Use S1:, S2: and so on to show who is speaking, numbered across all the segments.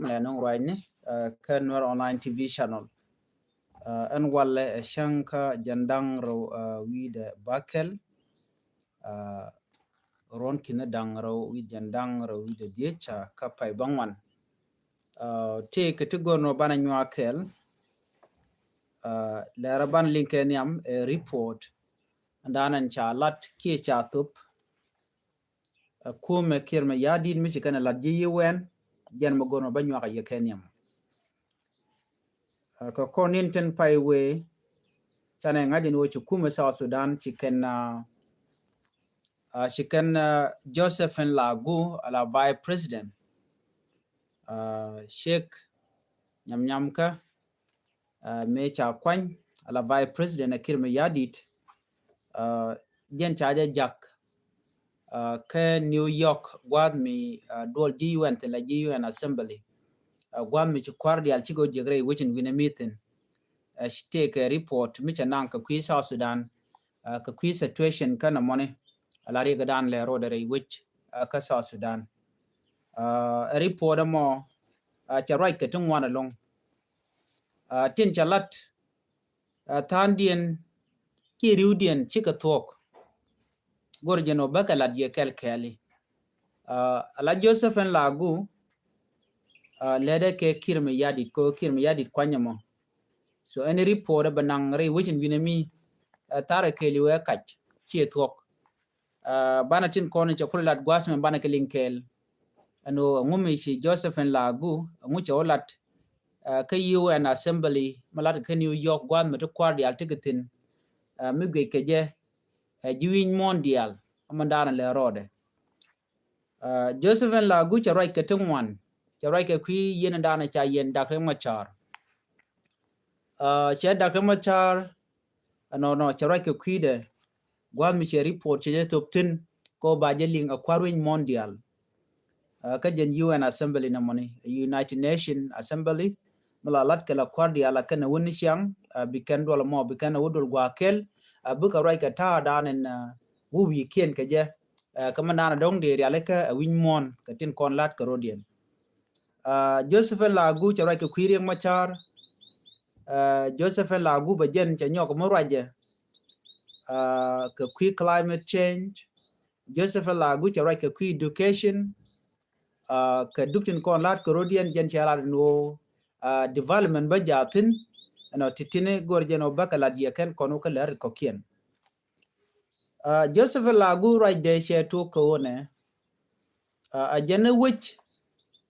S1: nong right ni Kenwer online TV channel an walle shanka jandang ro wi de bakel ron kina dang ro wi jandang ro wi de diecha ka pai bangwan te ketigo no bana nywa kel lera ban linkeniam a report andanan cha lat ki cha tup kume kirma yadin mi kana lat ji wen jan mo gono ba nywa ka yekeniam ko konin ten pai we chane ngajin wo kume South Sudan chicken Joseph Lagu ala vice president Sheikh Nyamnyamka me cha kwany ala vice president kirma yadit jen chaja jak ke New York gwad mi dol GUN te la GUN assembly gwad mi chikwar al chigo jegre wichin wina meeting take a report mi chanang ka kwi South Sudan ka kwi situation kana money ala riga dan le rodere which ka South Sudan a report mo cha right ka tungwana long tin chalat thandien ki riudien chika thok gorjeno bakalat ye kelkeli ala Joseph Lagu lede ke kirme yadit kwanyamo so any report banang re wichin winami tare keliwe kach chi thok bana tin kono chokolat gwasme bana kelinkel ano ngumi si Joseph Lagu nguche olat ka UN assembly malat ka New York gwan meto kwardi al tigetin migwe keje jiwin mondial amandana le rode Joseph Lagu cha right ketungwan cha right ke kwi yen dana cha yen dakre machar cha dakre machar no cha right ke kwi de gwan mi che report che toptin ko ba je ling akwarwin mondial ka jen UN assembly na money United Nation assembly malalat kala kwardi ala kana woni siang bikan dola mo bikan wodol gwakel buka right ka ta danen wu weekend ka je kamandana dong de ala ka win mon ka tin kon lat ka rodien Joseph Lagu cha right ka kwirieng machar Joseph Lagu ba jen cha nyok mo raje ka kwi climate change Joseph Lagu cha right ka kwi education ka duptin kon lat ka rodien jen cha lat no development ba jatin no titine gorjeno bakala dieken kono ka ler kokien Joseph Lagu right de she to ko ne a jene which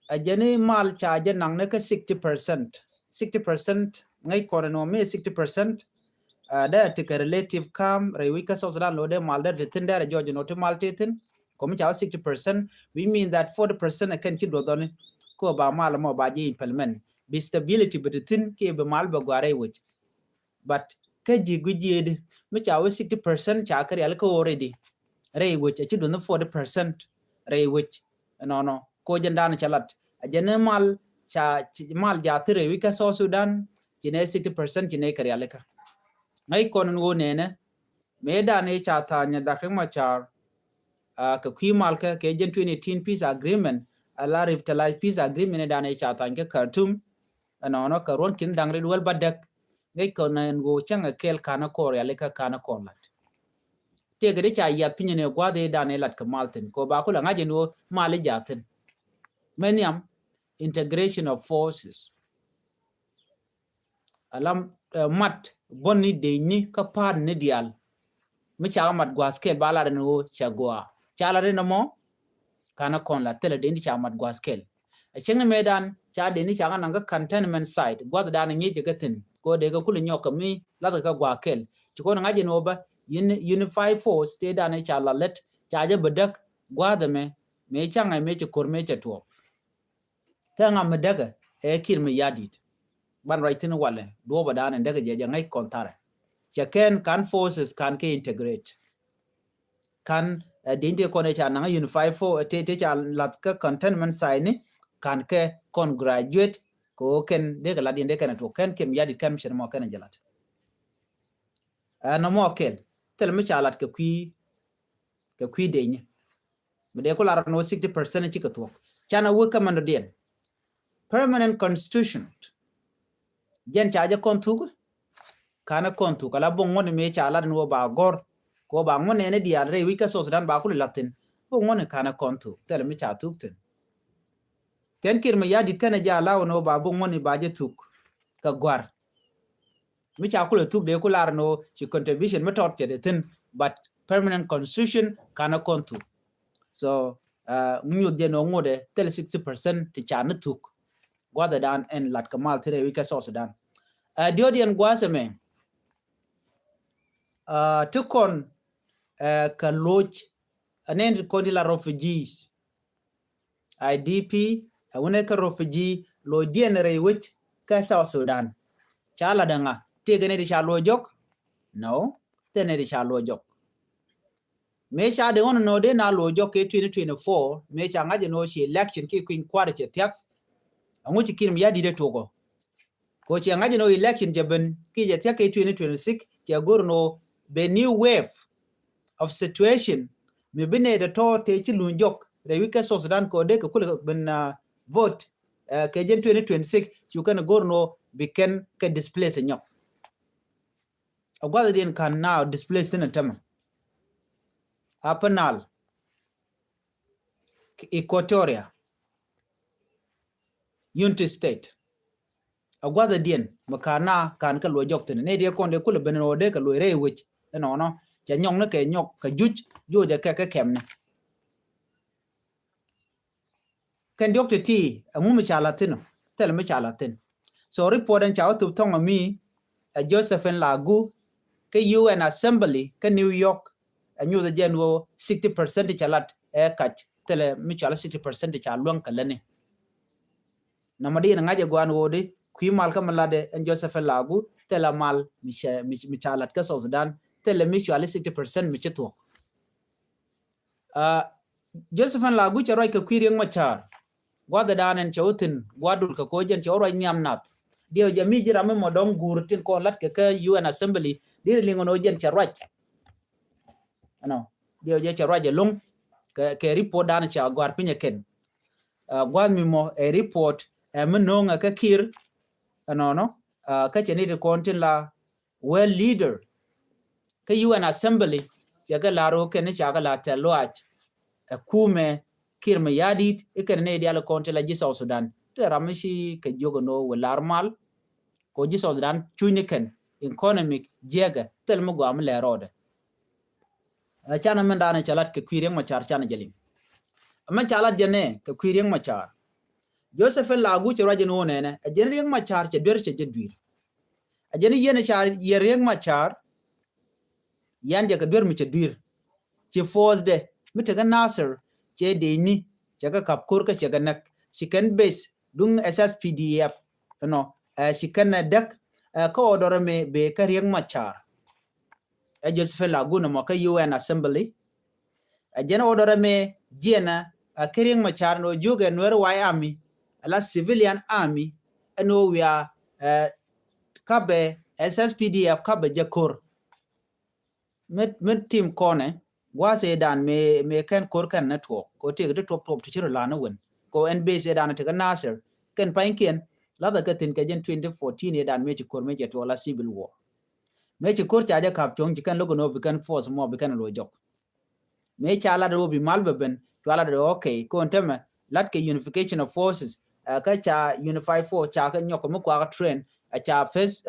S1: a jene mal cha nang ne ka 60% ngai kono me 60% da te ka relative kam rewika so dan lo de mal de tindere jojo no te mal tetin komi cha 60% we mean that 40% can chi do don ko ba mal mo ba ji implement be stability but tin ke be mal ba gware which but ke ji gujid mi cha 60% cha kare al ko already ray which chi do no 40% ray which no ko janda na chalat ajene mal cha mal ja tire wi ka so Sudan jine 60% jine kare al ka ngai kon ngo ne ne me da ne cha ta nya da ma cha ka kwi mal ka ke jen 2018 peace agreement ala revitalize peace agreement da ne cha ta ke Khartoum no ka ron kin dang re wal badak ngai ko na ngo changa kel kana ko ya le ka kana ko lat te gade cha ya pinne gwa de da ne lat ka malten ko ba ko la ngaje no mali jaten meniam integration of forces alam mat bonni de ni ka par ne dial mi cha mat gwa skel bala no cha gwa cha la no mo kana kon la tele de ni cha mat gwa skel a chenga medan cha de ni cha nga containment site gwa da na ngi jegatin ko de ga kulu nyoka mi la ka gwa kel ko ngaje no ba unified force te da ne cha la let cha je bedak gwa da me changa me che kor me che to ka nga me daga e kir me yadit ban right in wale do ba da ne daga je ngai kontare cha ken kan forces kan ke integrate kan dinde ko ne cha na unified force te cha lat ka containment site ni kan ke kon graduate ko ken de la dinde kan to ken kem yadit kam sher mo kan jalat no mo kel tel mi chalat ka kwi de ni me de ko la no 60% chi ka to chana wo ka man den permanent constitution jen chaje kontu kana kontu kala bongon me chala no ba gor ko ba ngone ne dia re wika so Sudan ba kul latin bongon kana kontu tel mi cha tukten ken kir me yadi kana ja lawo no ba bongon ba je tuk ka gwar mi cha kul tuk de kular no ci contribution me tot de tin but permanent constitution kana kontu so nyu de no ngode tel 60% ti cha tuk gwada dan en lat kamal tire wika so Sudan diodian gwaseme tukon ka lodge anen ko la refugees IDP awone ka refugee lo dien rewit ka South Sudan chala danga tegene di chalo jok no tene di chalo jok me cha de on no de na lo jok ke 2024 me cha ngaje no shi election ki queen kwar che tyak anguchi kin ya di de togo ko che ngaje no election jaben ki je tyak ke 2026 che gorno the new wave of situation me bine de to te chi lunjok the wika so Sudan ko de ko ben vote ke jen 2026 you can gorno biken ke displace nyok agwada den kan now displace in tama apanal Equatoria Unity State agwada den makana kan ka lo jok tin ne de kon de kul ben no de ka lo re wich no cha nyong ne ke nyok ka juj jo ja ke kem ne kan doktor ti amu mi chala tin tel mi chala tin so report en chaw tu thong mi Josephine Lagu ke UN Assembly ke New York anyu the genwo 60% chalat kach tele mi chala 60% cha luang kalane namadi na ngaje gwan wodi kwi mal ka malade en Josephine Lagu tele mal mi chalat ka South Sudan tele mi chala 60% mi cheto Josephine Lagu cha roi ka kwirieng machar gwada danen chawtin gwadul ka kojen chawroi nyamnat dio jami jira me modong gurtin ko lat ke UN Assembly dir lingo no jen charwach ano dio je charwach lung ke report dan cha gwar pinya ken gwad mi mo a report menonga ka kir ano no ka cheni de kontin la well leader ka UN Assembly jaga laro ken cha ga la telwach kume kir me yadit iken ne dia la kontin la ji South Sudan te ramishi ke jogo no welarmal ko ji South Sudan chuniken economic jega tel mo gam le rode chana men dana chalat ke kwireng machar chana jalim man chalat jene ke kwireng machar Josephine Lagu che raje no ne a jenreng machar che der che jedwir a jeni yene char yereng machar yan je ke der mi che dwir che force de mitega Nasser che de ni che ka kapkur ka che ganak siken base dung SSPDF no siken dak ko odore me be karyeng machar Josephine Lagu no ka UN Assembly jena odore me jena karyeng machar no joge nwer why army ala civilian army no we are kabe SSPDF kabe jakor met team kone wase dan me ken kor kan network ko te de top to chiro lana wen ko NBC dan te Nasser ken painken la da katin ka jen 2014 dan me kor me to la civil war me kor ta ja kap chong kan logo no kan force mo kan lo jok me chala do bi malbeben to ala do okay ko ntema lat ke unification of forces ka cha unify force cha ka nyoko mo kwa train cha face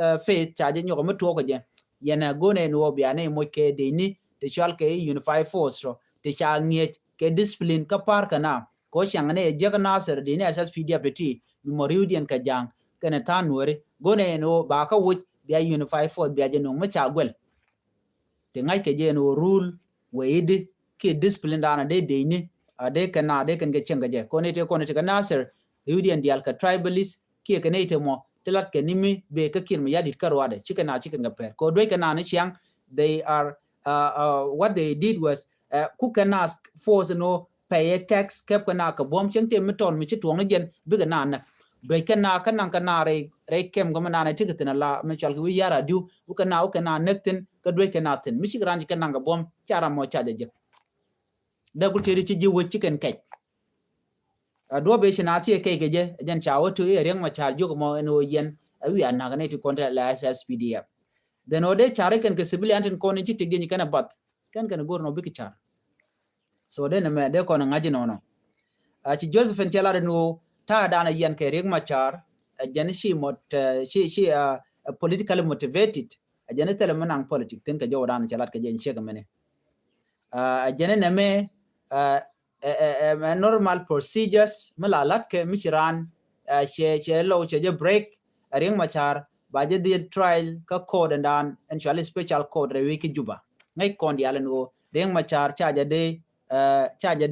S1: cha je nyoko mo to ko je yana gone no bi ane mo ke de ni te shal ke unify force ro te cha nget ke discipline ka par kana ko shang ne je ka Nasser de ne SSPDF ti memoridian ka jang kana tanwore gone no ba ka wo bi unify force bi je no mo cha gwel te ngai ke je no rule weid ke discipline dana de ni de kana de kan ge chenga je ko ne te ka Nasser Yudian dial ka tribalist ke ne te mo telat ke nimi be ka kin ya dit karwade chikana chikan gaper ko doi kana ne chiang they are what they did was who can ask force no pay a tax kep kana ka bom cheng te miton mi chitwong ne gen biga na doi kana kana re kem go mana ne tikatina la me chal wi yara du u kana nektin ka doi kana tin mi chigran kana ga bom chara mo cha de da ku teri chi jiwo chicken kai do be shinati ke geje jen chawo to riang machar jogo mo eno yen wi anagane to kontra la SSPDF then ode chare ken ke civilian ten kon ci tigni kana bat kan gor no biki char so de me de kon ngaji no ci Josephine Chelare no ta dana yen ke riang machar jen shi mot shi politically motivated jen tele manang politic ten ke jodan chalat ke jen shega mene jen ne me normal procedures malalat ke michiran che lo che break riang machar ba je the trial ka code dan actually special code re wiki juba ngai kon di alen go riang machar charge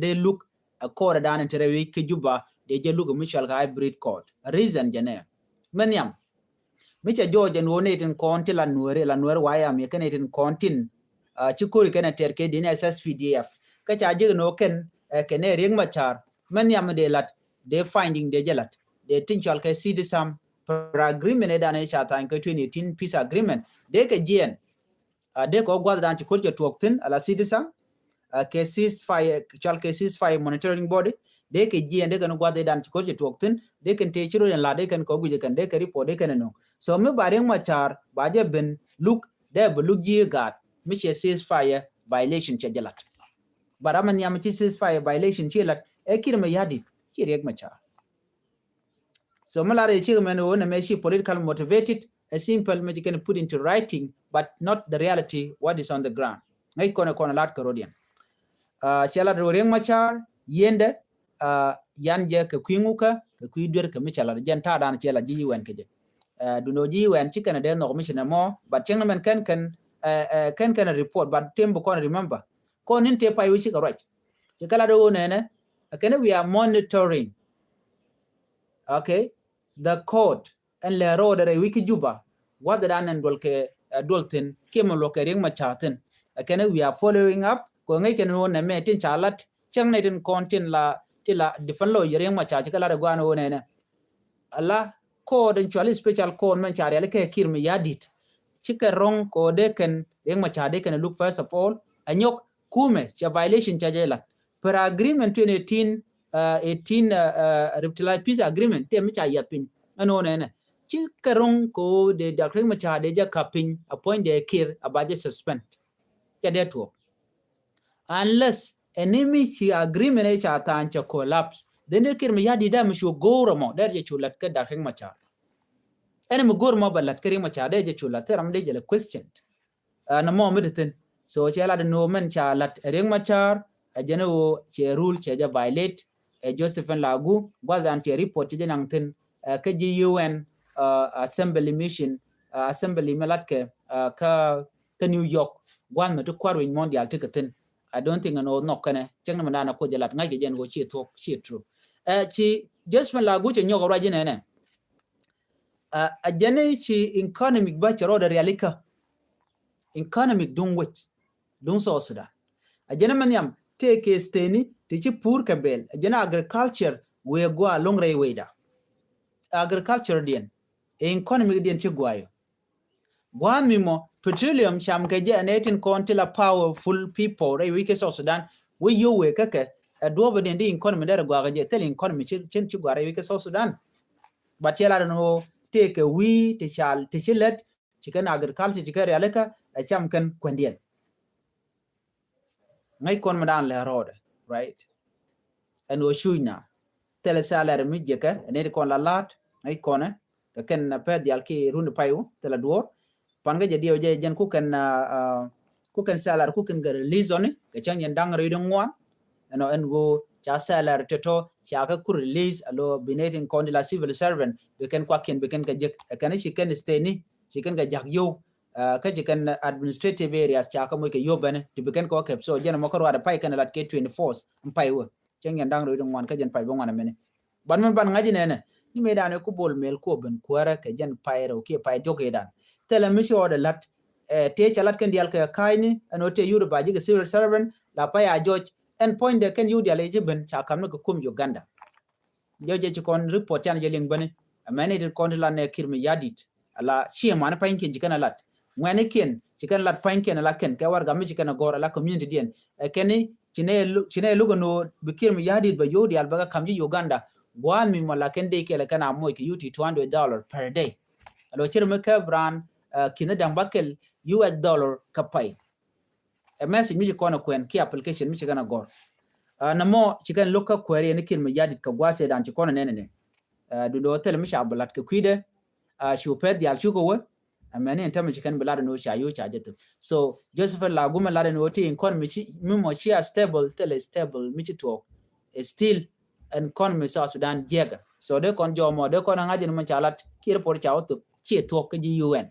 S1: de look a code dan entre wiki juba de je look mutual hybrid code reason jene menyam micha joje no ne tin konti la nuere waya mi kene tin kontin chikuri kene terke din SSPDF ka charge no ken kene riang machar menyam de lat de finding de jelat de tinchal ke sidisam per agreement da ne chata in 2018 peace agreement de ke jien de ko gwad dan ci kurje toktin ala sidisam ke ceasefire chal ke ceasefire monitoring body de ke jien de kan gwad dan ci kurje toktin de kan te chiro la de kan ko guje kan de ke report de kan no so me bare machar baje ben look de bu look ji gat mi che ceasefire violation che jalat baraman yam ci ceasefire violation che lat e kirme yadi ci rek machar so malare chairman wona meshi political motivated a simple me can put into writing but not the reality what is on the ground ngai kono lat karodian chala do reng machar yende yanje ke kwinguka ke kuidwer ke michala jenta dan chala ji wen keje duno ji wen chikana de no mission mo but chairman can report but tembo kon remember kon inte pa yushi ka right kala do nene akene we are monitoring okay the code and le road re wiki juba what the dan and dolke dolten kemo loke ring machaten akene we are following up ko ngai ken won ne metin chalat chang ne den content la tila different lo ring machat kala re gwan won ne alla code actually special code man chare le ke kirmi yadit chike rong ko de ken ring machade ken look first of all anyok kume cha violation cha jela per agreement 2018 reptile peace agreement te mi cha yapin ano ne chi karong ko de dakring ma cha de ja kapin appoint de kir abaje suspend ke de to unless enemy chi agreement e cha tan cha collapse then kir mi yadi da mi sho goro mo der je chulat ke dakring ma cha ene mi goro mo balat kir ma cha de je chulat ram de je question na mo midten so cha la de no men cha lat ring ma cha ajeno che rule che ja violate Josephine Lagu gwadan che report je nangten ke UN assembly mission assembly melatke ka New York gwan me to kwaro in mondial tikaten I don't think no kane chengna mandana ko jalat ngai gen go chi talk chi true chi Josephine Lagu che nyogo raje ne ajene chi economic ba chero da realika economic dung so suda ajene maniam take steni tichi pur kabel jana agriculture we go along railway da agriculture dien economic dien chi gwayo gwa mimo petroleum cham ke je anetin kontila powerful people rai wike so Sudan we yo we kake adobo den di economy da gwa je tel economy chen chi gwa rai wike so Sudan but yela no take a we te chal te chilet chikan agriculture chikare alaka cham kan kwandien ngai kon madan le road right and o shuina tele salary mi jeka ne kon la lat ai kone ka ken na ped yal ki rund payu tele do panga je dio je jen ku ken salary ku ken ga release on ka chang yen dang ri ngwan no en go cha salary to cha ka ku release alo binating kon la civil servant be ken kwa ken be ken ka je kan shi ken stay ni shi ken ga jak yo ka ji kan administrative areas cha ka mo ke yo bane to be ken ko ke so jen mo ko wada pai kan lat ke 24 mpai wo cheng yan dang ro ngwan ka jen pai bo ngwan mene ban man ban ngaji ne ni me dane ku bol mel ko ben kwara ka jen pai ro ke pai joge dan tele mi sho da lat te chalat kan dial ka kaini anote yuru ba ji civil servant la pai a judge and point de kan yu dial e ben cha kam no kum Uganda yo je ci kon report yan je ling bane amane de kon la ne kirmi yadit ala chi man pai ken jikana lat ngwane ken chikan lat pain ken la ken ka war ga mi chikan gora la community dien keni chine lugo no bikir mi yadi ba yodi albaga kamji Uganda wan mi mala kende kele kana moy ki yuti $200 per day alo chir me ka bran kina dang bakel US dollar kapay a message mi ko na kwen ki application mi chigana gor na mo chigan loka query ne kin mi yadi ka gwase dan chi kona nene du do tel mi shabalat ka kwide shu ped yal shu ko we amene entame chikan belada no sha yo cha jetu so Joseph Laguma lada no ti economy mi mo chia stable tele stable mi to still economy South Sudan jega so de kon jomo de kon ngajin man chalat ki report cha otu chi to ke ji UN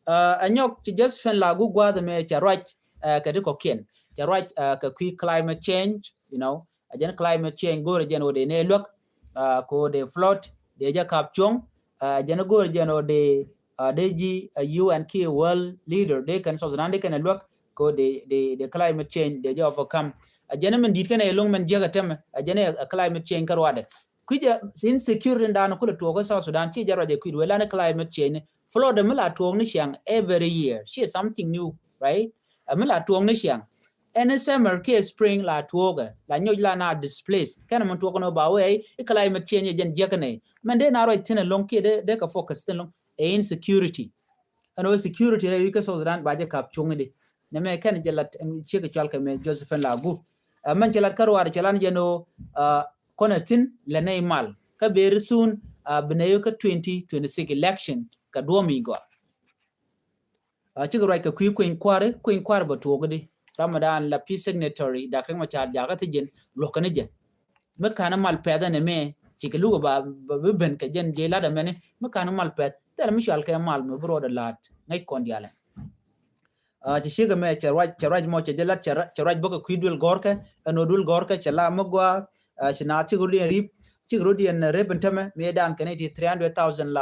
S1: anyok ti Joseph Lagu gwa de me cha right ka de ko ken cha right ka climate change you know ajen climate change go rejen o de ne lok ko de flood de ja kap chong ajen go rejen o de deji UN key world leader they can South Sudan they can look ko the climate change they overcome a gentleman dit kana long man jaga tem a gene climate change karwade kuja sin security ndan ko to ko South Sudan chi jaro de ku wala na climate change flood de mila to ni siang every year she is something new right mila to ni siang and summer ke spring la toga la nyo la na displaced kana man to ko no ba we climate change jen jaga ne man de na ro tin long ke de ka focus tin long insecurity and security re wika South Sudan baje kap chungde ne me kan jelat cheke chalka me Joseph Lagu man jelat karwar chalan jeno konatin le neymal ka ber soon binayo ka 2026 election ka domi go cheke right ka kuin kwar ba togde Ramadan la peace signatory da kan ma char jaga tijin lokane je me kana mal peda ne me cheke lugo ba ben ka jen jela da mene me kana mal ped tel mi shal ke mal me bro da lat ngai kon diale ci shiga me charaj mo che jelat charaj boka kuidul gorka anodul gorka chala mogwa china ci gudi rip ci gudi en rebentame me dan kaneti 300,000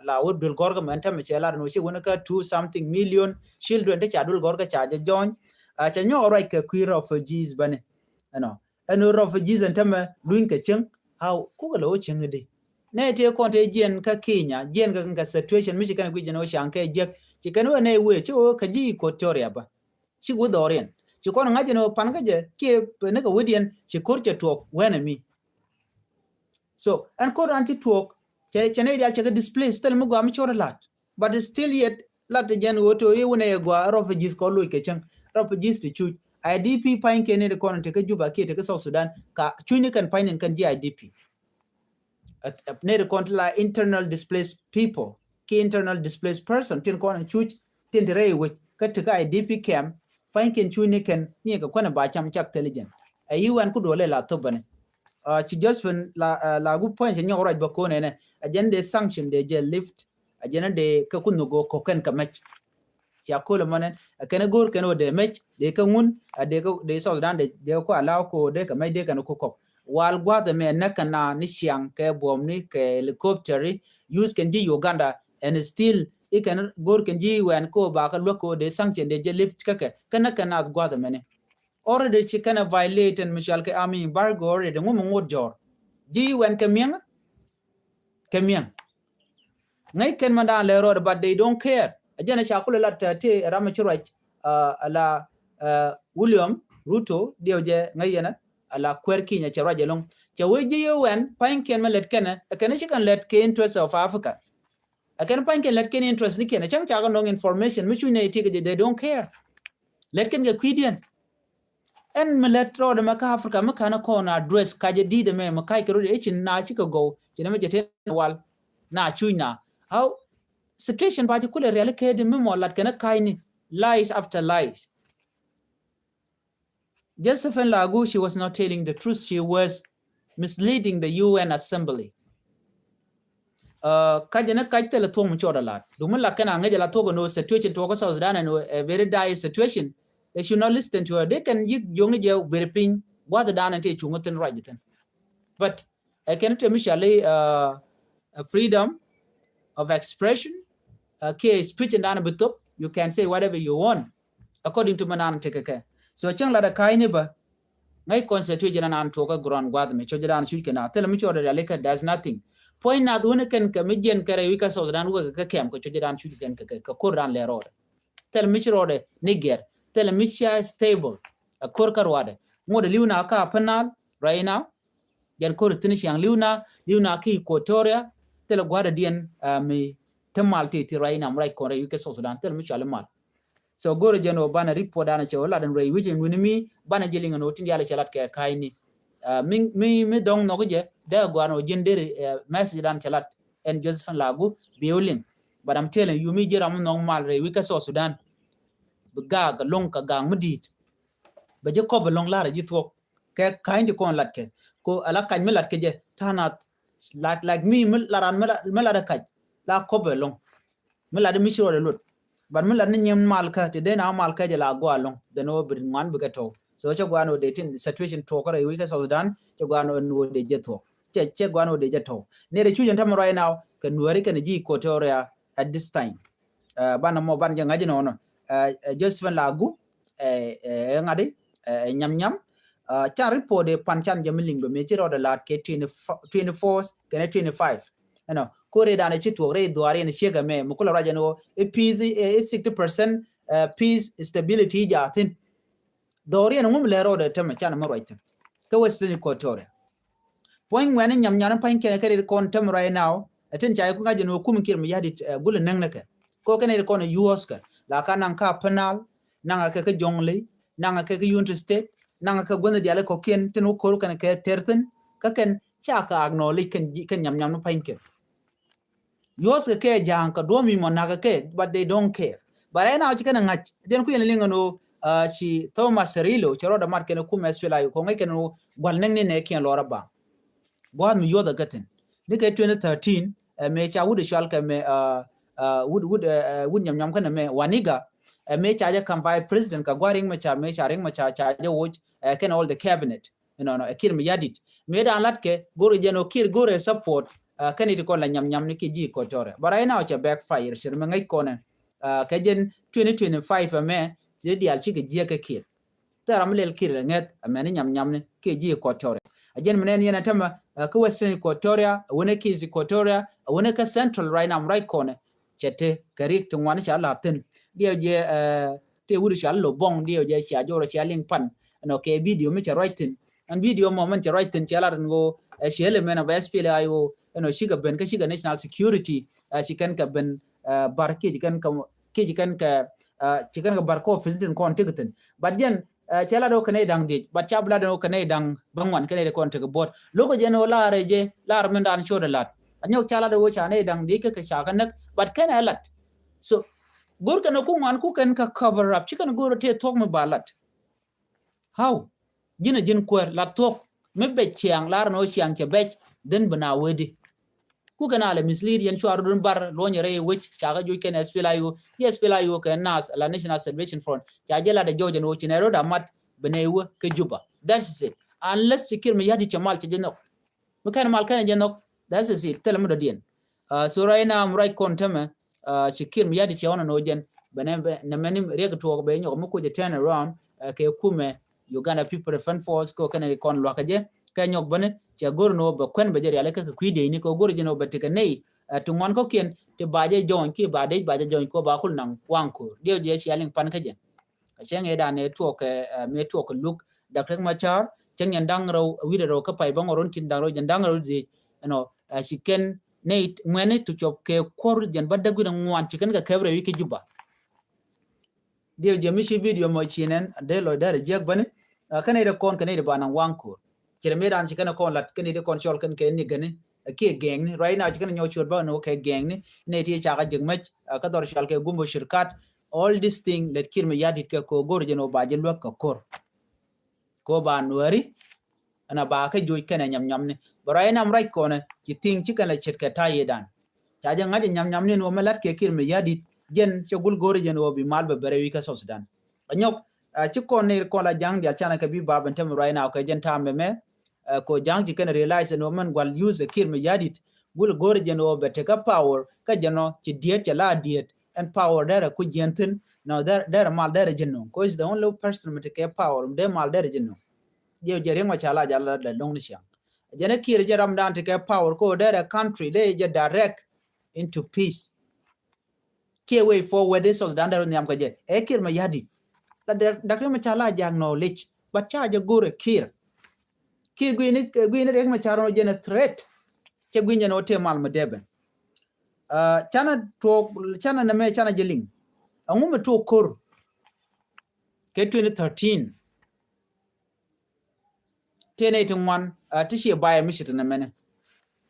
S1: la wodul gorka me antame chala no ci wona ka 2 something million children de chadul gorka chaje join cha nyo right ka queer refugees bane ano refugees antame luin ka cheng how ku ga lo cheng de ne te konte jen ka Kenya jen ka situation mi kan gujeno shanke jek ci kan wane we ci o kaji Equatoria ba ci go dorien ci kon ngajeno pangaje ke ne ka wedien ci korche tok wena mi so an ko anti tok ke chene dal ci displace tel mo go am chora lat but still yet lat jen woto e wona go refugees ko lo ke chen refugees to chu IDP pain ke ne ko te ka juba ke te ka South Sudan ka chuni kan pain kan ji IDP ne ko la internal displaced people ki internal displaced person tin ko na chuch tin dire we ka ta IDP camp fankin chuni kan ni ka kona ba cham chak intelligent ayi wan ku dole la to bane ci Josephine la gu point nya ora ba ko ne agenda sanction de je lift agenda de ka kunu go ko kan ka match ya ko le manen kana gor kana de match de ka ngun de South Sudan de ko ala ko de ka mai de kana ko wal gwa de me nakana ni siang ke bom ni ke helicopter use kan ji Uganda and still it can gor kan ji wan ko ba ka loko de sanction de je lift ka kana gwa de mene already chi kana violate and mishal ke army embargo already ngum ngot jor ji wan kemiang ngai ken manda le road but they don't care ajana cha kula la te ramachuraj ala William Ruto dioje ngai yana ala kwerki nya charaje long chaweji wen pain ken malet kana chi kan let ke interest of Africa akan pain ken let ken interest ni ken chang cha kan long information michu ne take they don't care let ken ge kwidian en malet road maka Africa maka na ko na address kaje dide me maka ke road echin na chi ko go chine jete wal na chuina how situation particular really ke de memo lat kana kaini lies after lies. Josephine Lagu, she was not telling the truth. She was misleading the UN Assembly. Kajana kajte la tong mchoda lat. Dumun la kana ngaja la togo no situation to South Sudan and a very dire situation. They should not listen to her. They can yongi je very ping what the dan and te chungoten rajitan. But I cannot initially freedom of expression. Speech and dan betup. You can say whatever you want according to manan take care. So chang la da kaini ba ngai constitute jana nan toka ground gwad me chojiran shuke na tell me choda leka does nothing point na dune kan ka mijen kare wika South Sudan wo ka kem ko chojiran shuke kan ka koran le road tell me chode niger tell me stable a kor karwade ngode liuna ka panal right now yan ko tinish yang liuna ki Equatoria tele gwada dien mi temal ti right now right ko yu ke so Sudan tel mi chale so gore jeno bana report ana che wala den rei wijin winimi bana jelinga no tindi ala chalat ke kaini mi dong no je da gwano jendere message dan chalat en Josephine Lagu biolin but I'm telling you mi jera mo nong mal rei wika so Sudan ga long ka gang medit ba je ko ba long lara jitwo ke kaindi kon lat ke ko ala kan mi lat ke je tanat like me laran me la da kaj la ko ba long me la de mi shiro de lut but mi la ni nyem malka te de na malka je la go along de no brin man buga to so che gwano de tin situation to ko wi ka Sudan che gwano no de je to che gwano de je to ne de chujen tam right now kan nuari kan ji Equatoria at this time bana mo ban je ngaji no Josephine Lagu ngadi nyam cha report de panchan je miling be me chiro de lat ke 24 kan 25 you know kore da na chitu re duare ne chega me mukula raja no peace 60% peace stability ja tin dori ne ngum lero de tem chan mo right ka western Equatoria point when nyam pan ke ne kon tem right now atin chai ku ngaje no kum kir mi yadi gulu nang nake ko kene ko ne US ka la kanan ka penal nanga ka jongle nanga ka United State nanga ka gonda diale ko ken tin ko kan ke terten ka ken cha ka acknowledge ken nyam no pan ke US ke jang ka do mi monaga ke but they don't care but right now chikana ngach den ku yelinga no chi Thomas Serilo chero da mat ken ku mesfila ko ngai ken no gwal nang ne ken lora ba bo mi yoda gaten ni ke 2013 me cha wude shal ka me would nyam kana me waniga me cha ja kan vice president ka gwaring me cha ring me cha ja watch ken all the cabinet you know kir me yadit me da lat ke goro jeno kir gore support kan it ko la nyam ni ki ji Equatoria but right now cha backfire shir me ngai kone ka jen 2025 me je di al chi ke je ke kir taram lel kir nget me ni nyam ni ki ji Equatoria ajen menen yana tama ka western Equatoria wona ki Equatoria wona ka central right now right corner chete karik to ngwan sha latin dio je te wuri sha lo bong dio je sha joro sha ling pan no ke video me cha writing and video moment cha writing cha la ngo shele mena vspl ayo no shiga ben ka shiga national security shikan ka ben bar ke jikan ka chikan ka bar ko president kon tigten but jen chala do kane dang di but cha bla do kane dang bangwan kane de kon tig bot loko je no la reje la men dan shoda lat anyo chala do cha ne dang di ka sha kanak but kan alat so gor kan ko man ku kan ka cover up chikan gor te tok me balat how jin ko la tok me be chiang lar no chiang che be den bana wedi ku kana la mislead yan chuar dun bar lo nyere which chaga ju ken SPLIU ken nas la National Salvation Front jajela de jojo no chinero da mat benewo ke juba that's it unless sikir me yadi chamal che jenok me kan mal kan jenok that's it tell me do dien so right now I'm right conteme sikir me yadi chawana no jen benembe na meni reg to be nyoko mo ko je turn around ke kume Uganda People Defense Force ko kan kon lo kaje kanyok bane cha gorno ba kwen be jeri alaka ku de ni ko gor jeno ba tika nei to mon ko ken te baje jon ki baje jon ko ba kul nan wanko dio je chi alin pan kaje ka chenge da ne to ke me to ko look Dr. Machar chengen dang ro wi ro ka pai bang ron kin dang ro jen dang ro ji no shi ken nei ngene to chop ke kor jen ba dagu nan wan chi ken ka kebre wi ke juba dio je mi shi video mo chinen de lo da je bane kanai da kon kanai da banan wanko Jeremy dan chikana kon lat kani de kon chol kan ke ni gane ke gang ni right now chikana nyo chur ba no ke gang ni ne ti cha ga jigmach ka dor chal ke gumbo shirkat all this thing let kir me yadit ke ko gor jeno ba je lok kor ko ba nuari ana ba ka joy kana nyam ni right now right kone ti ting chikana chet ka ta yedan cha ja ngadi nyam ni no melat ke kir me yadit jen chogul gor jeno bi mal ba bere wi ka Sudan anyok chikon ne ko la jang dia chana ka bi ba ban tem right now ka jen tambe me ko jang ji kan realize no man gwal use kir me yadit gul gor jeno be take power ka jeno ci diet la diet and power there ku jentin now there mal there jeno ko is the only person to take power de mal there jeno je jere ma chala jala da long ni shang jene kir je ramdan take power ko there country they je direct into peace ke way forward this of the under nyam ka je e kir me yadit la Dr. Machala jang knowledge but charge gore kir gwini rek ma charo jena threat che gwinya no te mal madeben chana na me chana jeling angume to kor ke 2013 tene tungwan tishi baya mishit na mene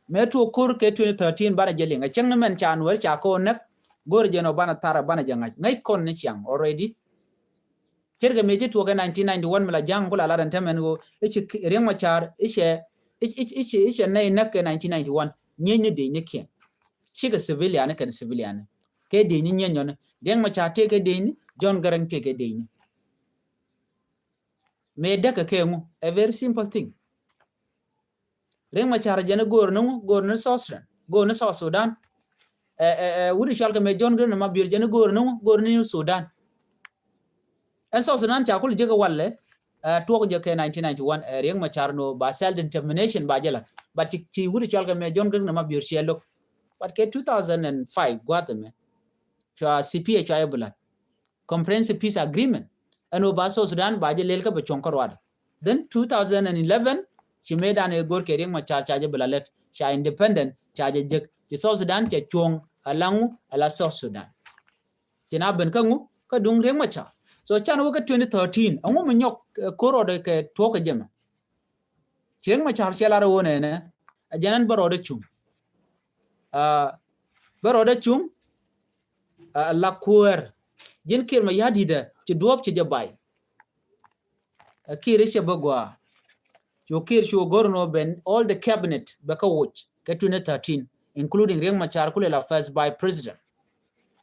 S1: me to kor ke 2013 bana jeling a chang na men chan wer cha ko nak gore jeno bana tara bana janga ngai kon ni chang already terga meje to ga 1991 mala jang kula ladan tamen go ichi reng machar ichi nay nak 1991 nyenye de nyeke shiga civilian kan civilian ke de ni nyenyo ne reng machar te ke de ni John Garang te ke de ni me daka ke mu a very simple thing reng machar jana gor no South Sudan wuri shalka me John Garang ma bir jana gor ni Sudan en South Sudan cha kul jega walle to ko je ke 1991 reng machar no ba self determination ba jela but ci wuri shalka me John Garang ma bir shelo but ke 2005 gwatame cha CPA cha yebula comprehensive peace agreement ano ba South Sudan ba je lel ka ba chonkor wada then 2011 ci medan e gor ke reng machar cha je bula let cha independent cha je jek ci South Sudan cha chong alangu ala South Sudan tina ben kangu ka dung reng machar so chan wo ka 2013 angu manyok koro de ke to ka jema reng machar chela ro ne ne janan baro de chung baro de chung la kuer jin kir ma yadi da ci duop ci jabay kir ci bagwa yo kir ci gorno ben all the cabinet baka watch ka 2013 including reng machar kule la first by president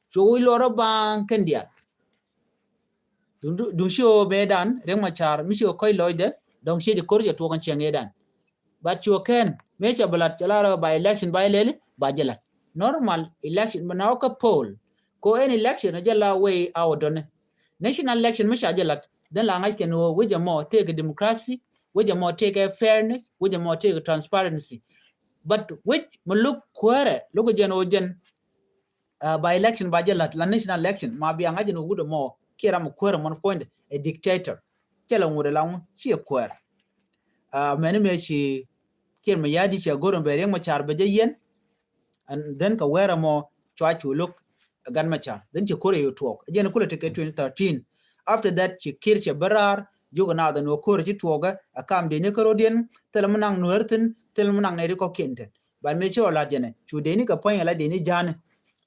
S1: so wi loro ban kandia dun show bedan reng machar mi show koy loide donc ci je korje to kan chengedan but you can mecha balat chala by election by lele ba jela normal election manaw ka poll ko any election ajala way out on national election misha ajala then la ngai ken wo mo take democracy mo take fairness mo take transparency but which muluk kwere logo jeno jen by election ba jala la national election ma bi ngai jeno wudo mo kira mo kwere mon point a dictator kela ngure la ci kwere mene me ci kir ma yadi ci goron be reng ma char be yen and then ka wera mo chwa chuluk gan machar then ci kore yo talk again kula take 2013 after that ci kir ci barar jogo na da no kore ci toga akam de ne karodien telmanang nuertin telmanang ne ko kenten ban me ci wala jene chu de ni ka point la de ni jan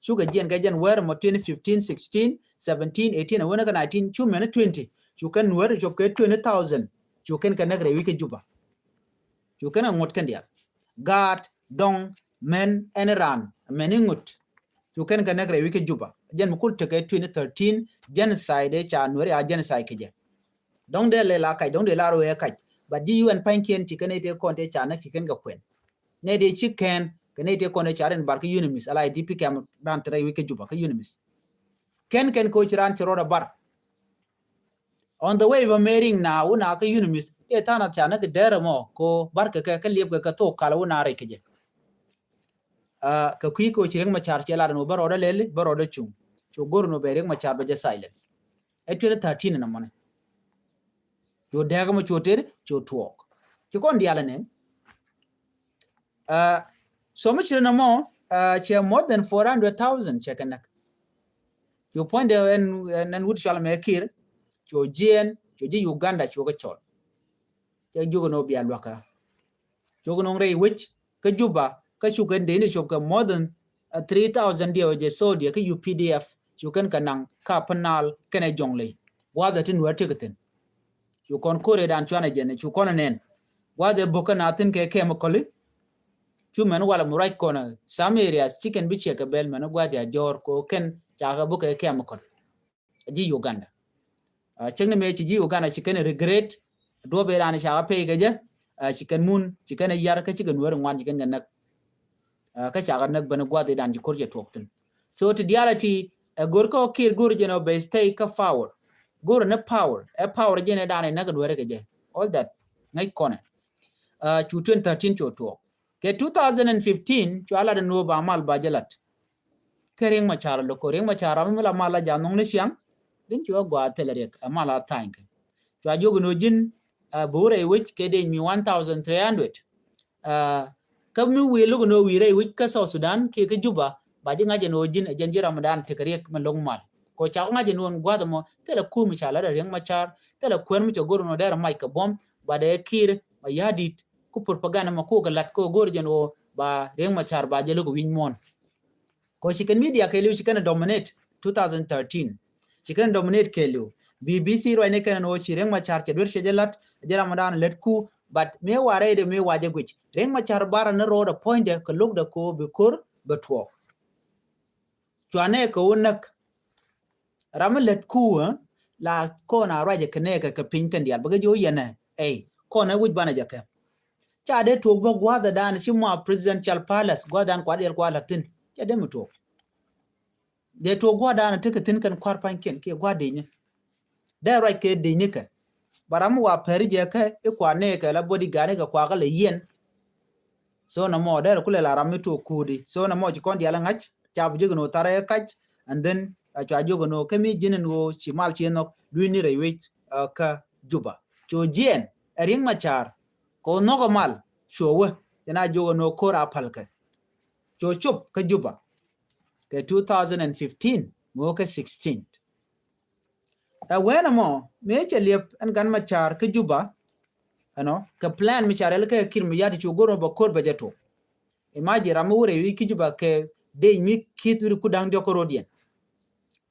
S1: chu ga jen ga jen wera mo 2015 16 17 18 wona ka 19 chu mena 20 chu kan nuer chu ke 20000 chu kan ka nagre wike juba chu kan ngot kan dia gat dong men enran meningut you can connect wiki juba jen mukul teke 2013 genocide cha nori a genocide keje dong de le la kai dong de la ro e kai but di un pankien ti kene te konte cha na ti ken ga kwen ne de chicken kene te konte cha ren bar ka unimis ala dp kam dan tre wiki juba ka unimis ken ko chiran chiro da bar on the way we meeting na una ka unimis e tana cha na ke dere mo ko bar ka lieb ka to kala una re keje ka kui ko chireng machar chela no baro da lele baro da chung cho gorno be reng machar be silent e 2013 na mone yo daga mo choter cho talk ki kon diala ne so much na mo che more than 400,000 chekanak yo point en wood shala me kir cho jen cho ji Uganda cho ga chol che jugo no bia lwaka jogo no rei which ka juba ka shukan de ni shopka more than 3000 dia je soldier ka UPDF shukan kanang ka panal kene jongle wada tin werte gaten you kon kore dan chwana jene chu kon nen wada bokana tin ke chemically chu men wala murai kona some areas chicken bi cheka bel men wada jor ko ken chaga boka chemical ji Uganda chengne me ji Uganda chicken regret do be dan chaga pe gaje chicken moon chicken yar ka chicken wer ngwan chicken nak ka chaga nak bana gwade dan ji korje tokten so to reality gorko kir gurje no be stay ka power gur na power power jene dan na ga were gaje all that ngai kone chu 2013 cho to ke 2015 cho ala no ba mal bajalat kering machara lo koreng machara mala mala janong ne siang din cho gwa telerek mala tank cho ajogo no jin bure which ke de mi 1300 kam wi lu no wi re which ka South Sudan ke Juba ba ji ngaje no jin jen ji Ramadan te kare ma long mal ko cha ngaje no gwa da mo te la ku mi chala da reng machar te la kwen mi cho goro no der mai ka bom ba de kir ba yadit ku propaganda ma ko galat ko goro jen o ba reng machar ba je lu win mon ko chicken media ke lu chicken dominate 2013 chicken dominate ke lu BBC ro ne kan no reng machar ke dur shejelat je Ramadan let ku but me ware de me waje gwich reng machar bara na ro da point de ko lug da ko bi kur betwo chwane ko unak ramalet ku la ko na raje kene ka pinkan dial baga jo yana ko na wuj bana jaka cha de to bo gwa da dan shi ma presidential palace gwa dan kwa del kwa latin cha de muto de to gwa dan take tin kan kwar panken ke gwa de ni da right ke de ni ka baram wa peri je ka e kwa ne ka la body gane ka kwa ga le yen so na mo da kule la ramito kudi so na mo ji kon dial ngach cha bu jigno tare kach and then cha jogo no kemi jinin wo chimal chino duini rewe ka Juba cho jien ring machar ko nogo mal showe yana jogo no kora palka cho chup ka Juba ke 2015 mo ka 16 wena mo me chelip an gan machar ka Juba ano ka plan machar el ka kirmi yadi cho goro ba kor bajeto imaji ramure wi ki Juba ke de mi kitu ku dang joko rodien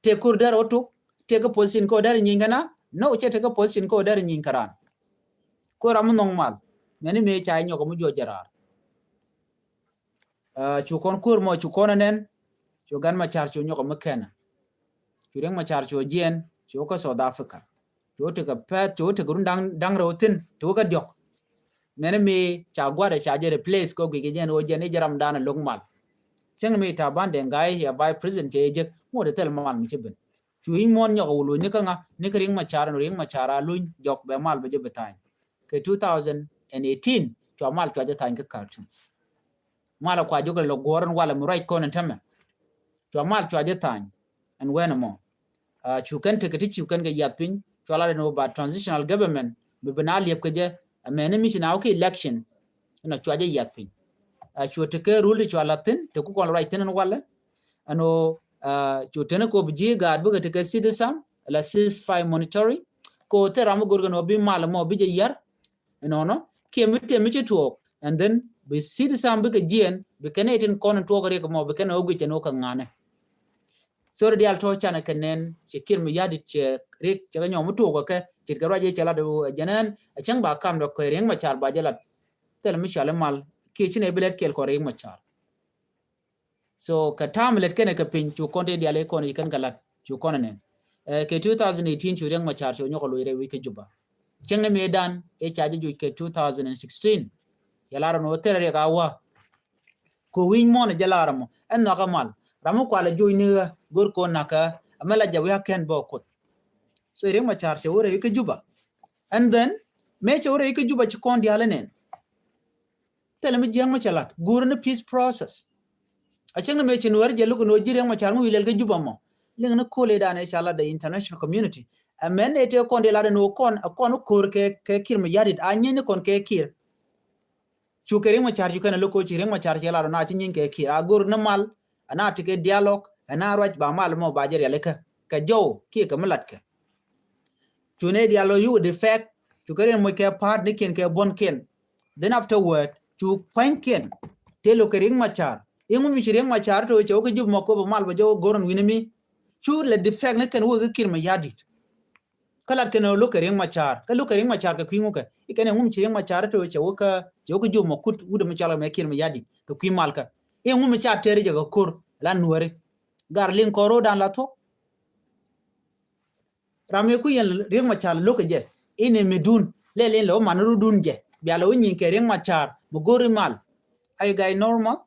S1: te kur dar oto te ka position ko dar nyingana no che te ka position ko dar nyinkaran ko ram normal meni me cha nyoko mu jo jarar chu kon kur mo chu konanen chu gan ma char chu nyoko makena chu reng ma char chu jien chu ko South Africa chu te ka pet chu te gurun dang rotin to ka diok meni me cha gwada cha je replace ko gi gen o je ne jaram dana longmal cheng me ta bande ngai ya vice president je mo de tel mal mi cheben chuin mon nyoko wulu ni kanga ni kring ma chara luin jok be mal be je betay ke 2018 to mal to je tan ka cartoon mala kwa jogo lo goron wala mu right konen tamme to mal to je tan and when mo chukan te kiti chukan ga yapin to la no ba transitional government be banal yep ke je amene mi sina okay election na to je yapin chuote ke rule to latin te ku kon right tenen wala ano chutene ko biji gad buga te citizen la ceasefire monitoring ko te ramu gorgano bi mal mo bi je yar no ke mi to and then be citizen bi ke jien be keneten kon to gore ko mo be ken ogu te no ka ngane so de al to chana kenen che kirmi yadi che rek che ganyo muto ko ke che garaje che la do janan a chang ba kam do ko reng ma char ba jala tel mi chale mal ke chine bilet kel ko reng ma char so ka tam let kene ka pin chu konde diale kon ikan galat chu konen ke 2018 chu reng ma char chu nyoko loire wi ke Juba chengne medan e chaje ju ke 2016 yalara no tere ga wa ko win mon jalara mo en no kamal ramu kwala ju ni gor ko naka amala jawi haken bo ko so reng ma char chu ore wi ke Juba and then me chu ore wi ke Juba chu kon diale nen tele mi jeng ma chalat gurne peace process acheng me chinwer je lugo no jireng ma char ngu ilel ke Juba mo leng na kole dane chala the international community amen ete kon de la no kon kor ke kir me yadit anyen kon ke kir chu kereng ma char ju kana loko chireng ma char chala na tin ke kir agur na mal ana tike dialogue ana raj ba mal mo ba jer yale ka jo ki ka malat ka chu ne dialogue you the fact chu kereng mo ke part ne ken ke bon ken then afterward chu panken te lo kereng ma char ingu mi shireng ma char to che ko Juba mo ko mal ba jo goron winimi chu le defect ne ken wo kir ma yadit kala ken lo kereng ma char ka lo kereng ma char ka kwingu ka ikene ngum shireng ma char to che wo ka Juba mo kut wude mi chala me kir ma yadit ka kwi mal ka ingu mi char tere je ko kor la nuore garlin koro dan la to rame ku yen reng ma char lo ke je ine medun le lo manru dun je bi alo nyin kereng ma char mo gori mal ay gay normal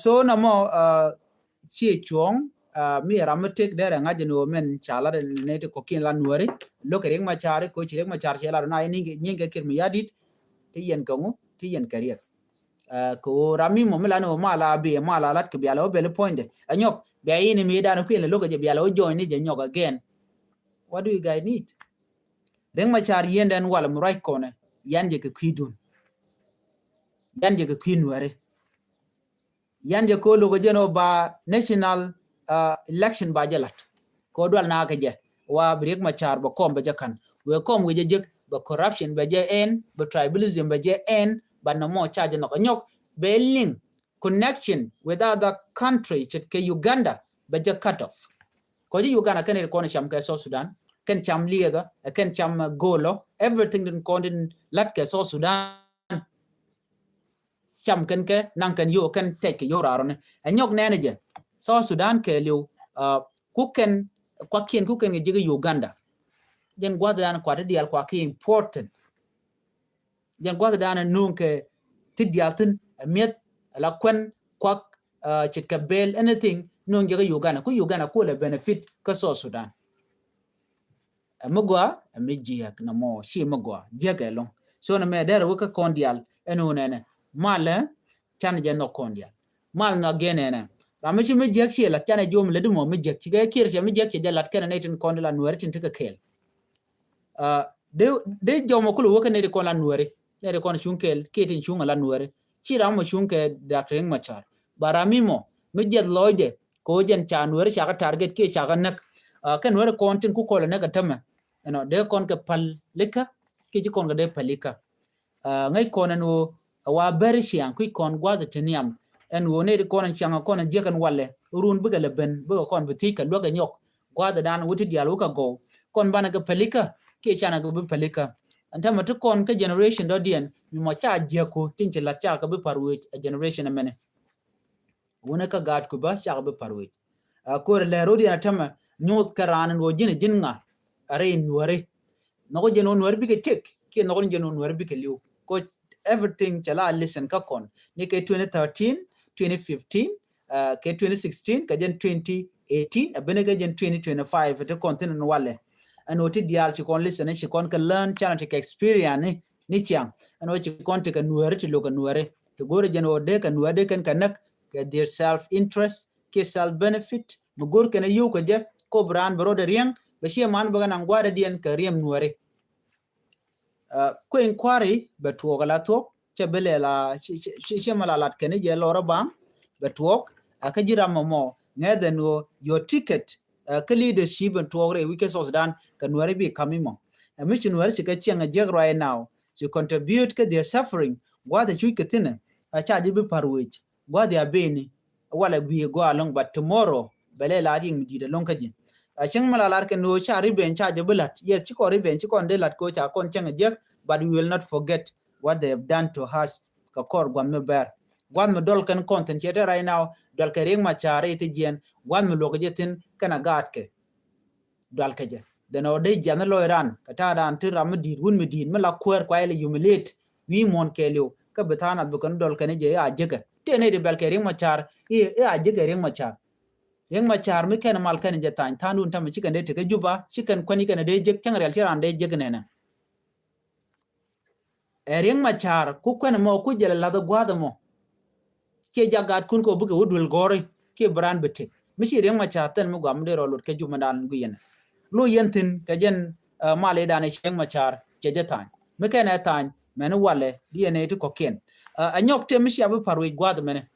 S1: so na mo chi chuong mi ramatek dere ngaje no men chala ne te kokin la nuore lo kereng ma char ko chireng ma char chela na ninge kir mi yadit ti yen kangu ti yen kariya ko rami mo mela no mala be mala lat ke bialo be le point anyok be yini mi dano kwele lo ke bialo join ni je nyok again what do you guys need Reng Machar yenden wala mu right kone yanje ke kwidun yanje ke kwinware yanje ko logo jeno ba national election ba jalat ko dwal na ke je wa Reng Machar ba kom ba jakan we kom we je ba corruption ba je en ba tribalism ba je en ba no mo charge no nyok be link connection with other country chet ke Uganda ba je cut off ko ji Uganda kan ko ne sham ke South Sudan kan cham liega kan cham golo everything din ko din lat ke South Sudan cham kan ke nang kan yo kan take yo rarone anyok nene je South Sudan ke liu ku ken kwa kien ku ken je Uganda jen gwada dan kwa dial kwa ki important jen gwada dan nun ke tidialtin miet la kwen kwa chikabel anything nun je Uganda ku Uganda ku le benefit ka South Sudan mugwa mijiak na mo shi mugwa jegelo so na me dere wuka kondial enu nene male chan je no kondial mal na genene ramishi mijek shi la chan jom le dimo mijek chi ga kir shi mijek je lat kana netin kondila nuwer tin tika kel de jomo kulu wuka ne ko la nuwer ne ko shunkel ketin shunga la nuwer chi ramo shunke Dr. Reng Machar baramimo mijet loide ko jen chan nuwer shaka target ke shaka nak kan nuwer kontin ku ko ne ga tama de kon ke palika ke ji kon ga de palika ngai kon no wa bershian ku kon gwa de teniam en wo ne kon changa kon je kan walle run buga le ben buga kon bitika lo ga nyok gwa de dan wuti dialu ka go kon bana ga palika ke chana ga bu palika anta matu kon ka generation do dien mi mo cha je ko tinche la cha ka bu parwe generation amene wona ka gat ku ba cha bu parwe ko le rodi atama nyot karan wo jine jinga are nuare no jeno nuare bi ke tek ke no jeno nuare bi ke liu ko everything chala listen ka kon ni ke 2013 2015 ke 2016 ka jen 2018 abene ka jen 2025 te continent wale anoti dial chi kon listen chi kon ka learn chana te experience ni chiang ano chi kon te ka nuare ti lo ka nuare to gore jeno de ka nuare kan kanak ke their self interest ke self benefit mu gor kana yu ko je ko brand bro de riang bashia man baga nan gwada diyan kariyam nuare ko inquiry betuok la tok chebelela she malalat kene je lora bang betuok akajira momo ngede no your ticket ka leadership betuok re wike South Sudan ka nuare bi kamimo mission nuare chika chenga jeg right now to contribute ka their suffering gwada chui ketine acha jibi parwich gwada abeni wala bi go along but tomorrow belela ring mjida long kajin acheng malalar ke no cha riben cha jebulat yes chiko riben chiko ndelat ko cha kon chenga jek but we will not forget what they have done to us ka kor gwam ber gwam dol kan content chete right now dol ke Reng Machar ite jen gwam lo ke jetin kana gat ke dol ke je de no de jan lo iran ka ta dan ti ram di wun mi di mala kwer kwa ile humiliate wi mon ke liu ka betana bu kan dol kan je a jega te ne de bel ke Reng Machar a jega Reng Machar Reng Machar mi ken mal kan je tan tanun tam chikan de te ke juba chikan kwani kan de jek chang real tiran de jeg ne na Reng Machar ku kwen mo ku jela la gwada mo ke jagat kun ko buga wudul gori ke brand bete mishi Reng Machar tan mu gwam de rolot ke juma dan gu yen lo yentin ke jen male dan Reng Machar je jetan mi ken tan men wale DNA to koken anyok te mishi abu parwe gwada mene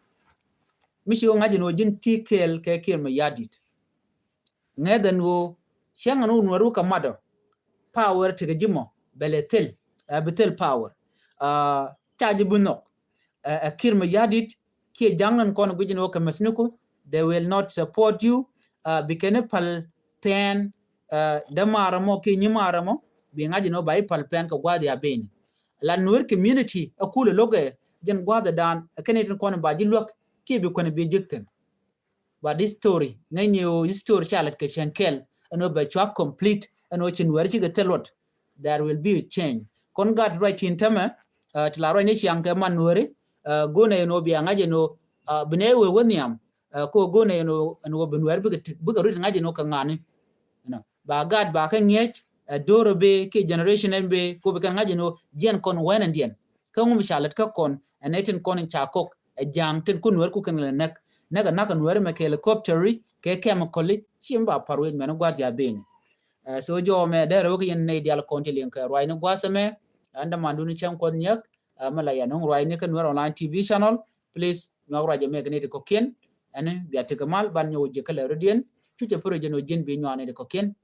S1: mishi o ngaji no jin tikel ke kel me yadit ngeden wo shanganu nwaru kamado power te jimo beletel betel power taji bunok kirma yadit ke jangan kon gujin wo kamasnuko they will not support you bikene pal pen damaramo ke nyimaramo bi ngaji no bay pal pen ko gwadi abeni la nur community akule loge jen gwada dan kenetin kon baji lok ke bi kon bi jikten but this story nanyo story chalat ke shankel ano ba chwa complete ano chin werchi ga telot there will be a change kon gat right in tama tilaro ni chiang ke manure gone no bi ngaje no bnewe woniam ko gone no benwer bi ga ru ngaje no ka ngani no ba gad ba ka ngech doro be ke generation be ko be kan ngaje no jen kon wenen dien ka ngum shalat ka kon anetin kon cha kok jang tin kun wer ku kan nek naga nwer me ke helicopter ke chemical chimba parwe men gwa ja beni so jo me de ro yen ne dial konti link roi no gwasame anda manduni cham kon nyak mala ya no roi ne kan online TV channel please no raje me gane ko ken ane biya te kamal ban nyo je kala rodien chu je pro je no jin bi nyane ko ken